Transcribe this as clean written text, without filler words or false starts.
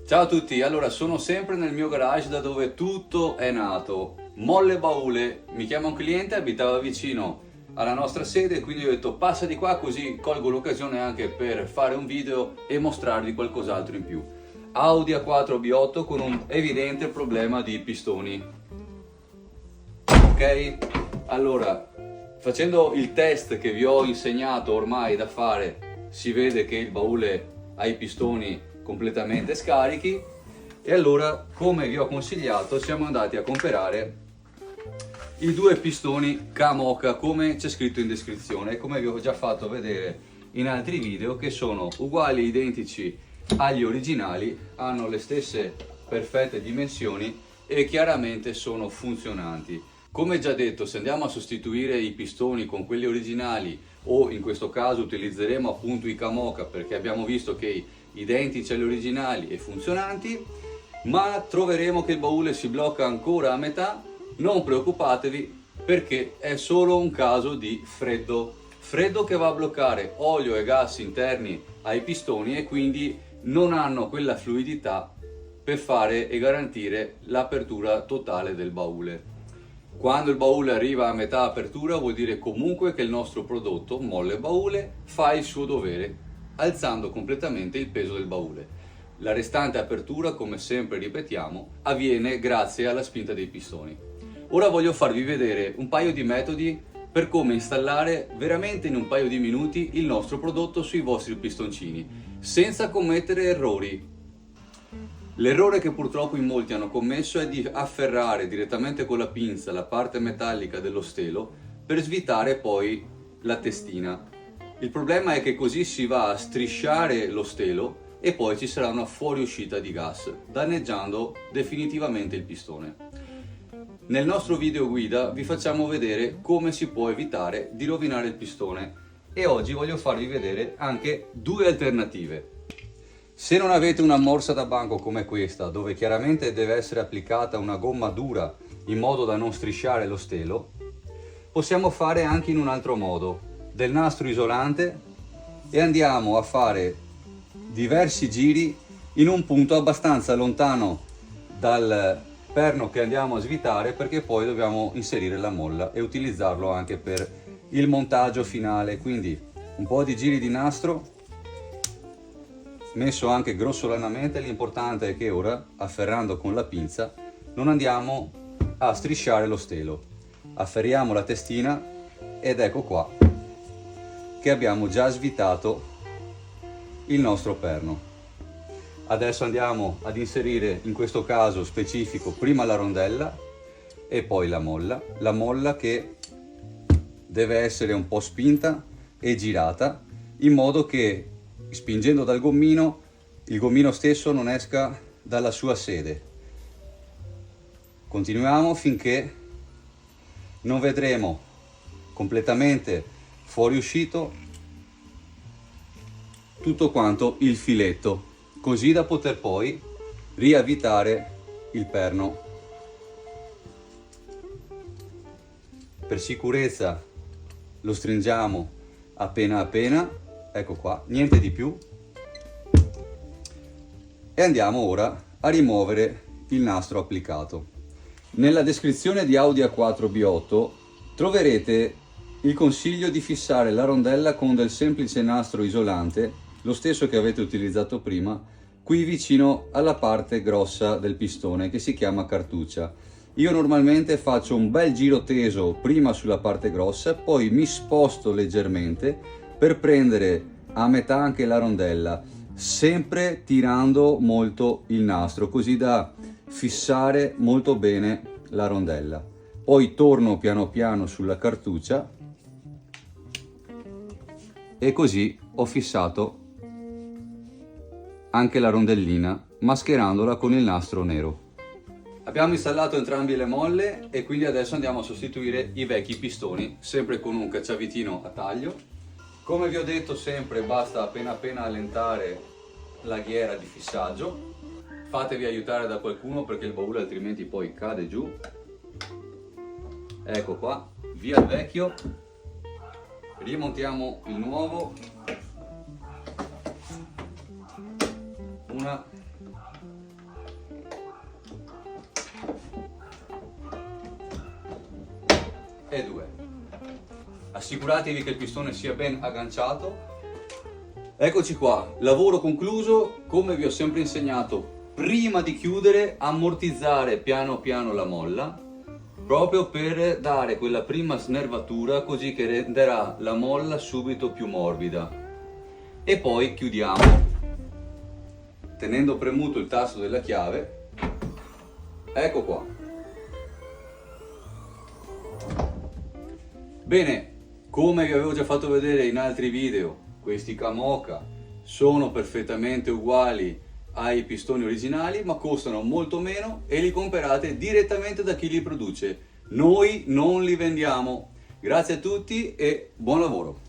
Ciao a tutti, allora sono sempre nel mio garage da dove tutto è nato. Molle Baule, mi chiama un cliente, abitava vicino alla nostra sede, quindi ho detto passa di qua così colgo l'occasione anche per fare un video e mostrarvi qualcos'altro in più. Audi A4 B8 con un evidente problema di pistoni. Ok? Allora, facendo il test che vi ho insegnato ormai da fare, si vede che il baule ha i pistoni completamente scarichi e allora, come vi ho consigliato, siamo andati a comprare i due pistoni Kamoka come c'è scritto in descrizione e come vi ho già fatto vedere in altri video, che sono uguali e identici agli originali, hanno le stesse perfette dimensioni e chiaramente sono funzionanti. Come già detto, se andiamo a sostituire i pistoni con quelli originali, o in questo caso utilizzeremo appunto i Kamoka perché abbiamo visto che identici agli originali e funzionanti, ma troveremo che il baule si blocca ancora a metà. Non preoccupatevi, perché è solo un caso di freddo che va a bloccare olio e gas interni ai pistoni e quindi non hanno quella fluidità per fare e garantire l'apertura totale del baule. Quando il baule arriva a metà apertura vuol dire comunque che il nostro prodotto, Molle Baule, fa il suo dovere, alzando completamente il peso del baule. La restante apertura, come sempre ripetiamo, avviene grazie alla spinta dei pistoni. Ora voglio farvi vedere un paio di metodi per come installare veramente in un paio di minuti il nostro prodotto sui vostri pistoncini, senza commettere errori. L'errore che purtroppo in molti hanno commesso è di afferrare direttamente con la pinza la parte metallica dello stelo per svitare poi la testina. Il problema è che così si va a strisciare lo stelo e poi ci sarà una fuoriuscita di gas, danneggiando definitivamente il pistone. Nel nostro video guida vi facciamo vedere come si può evitare di rovinare il pistone e oggi voglio farvi vedere anche due alternative. Se non avete una morsa da banco come questa, dove chiaramente deve essere applicata una gomma dura in modo da non strisciare lo stelo, possiamo fare anche in un altro modo, del nastro isolante, e andiamo a fare diversi giri in un punto abbastanza lontano dal perno che andiamo a svitare, perché poi dobbiamo inserire la molla e utilizzarlo anche per il montaggio finale. Quindi un po' di giri di nastro messo anche grossolanamente. L'importante è che ora, afferrando con la pinza, non andiamo a strisciare lo stelo. Afferriamo la testina ed ecco qua che abbiamo già svitato il nostro perno. Adesso andiamo ad inserire, in questo caso specifico, prima la rondella e poi la molla che deve essere un po' spinta e girata in modo che, spingendo dal gommino, il gommino stesso non esca dalla sua sede. Continuiamo finché non vedremo completamente fuoriuscito tutto quanto il filetto, così da poter poi riavvitare il perno. Per sicurezza lo stringiamo appena appena, ecco qua, niente di più, e andiamo ora a rimuovere il nastro applicato. Nella descrizione di Audi A4 B8 troverete il consiglio di fissare la rondella con del semplice nastro isolante, lo stesso che avete utilizzato prima, qui vicino alla parte grossa del pistone che si chiama cartuccia. Io normalmente faccio un bel giro teso prima sulla parte grossa, poi mi sposto leggermente per prendere a metà anche la rondella, sempre tirando molto il nastro, così da fissare molto bene la rondella. Poi torno piano piano sulla cartuccia e così ho fissato anche la rondellina, mascherandola con il nastro nero. Abbiamo installato entrambe le molle e quindi adesso andiamo a sostituire i vecchi pistoni, sempre con un cacciavitino a taglio. Come vi ho detto, sempre basta appena appena allentare la ghiera di fissaggio. Fatevi aiutare da qualcuno perché il baule altrimenti poi cade giù. Ecco qua, via il vecchio, rimontiamo il nuovo, una e 2. Assicuratevi che il pistone sia ben agganciato. Eccoci qua, lavoro concluso. Come vi ho sempre insegnato, prima di chiudere ammortizzare piano piano la molla, proprio per dare quella prima snervatura, così che renderà la molla subito più morbida. E poi chiudiamo tenendo premuto il tasto della chiave. Ecco qua. Bene, come vi avevo già fatto vedere in altri video, questi Kamoka sono perfettamente uguali ai pistoni originali, ma costano molto meno e li comprate direttamente da chi li produce. Noi non li vendiamo. Grazie a tutti e buon lavoro!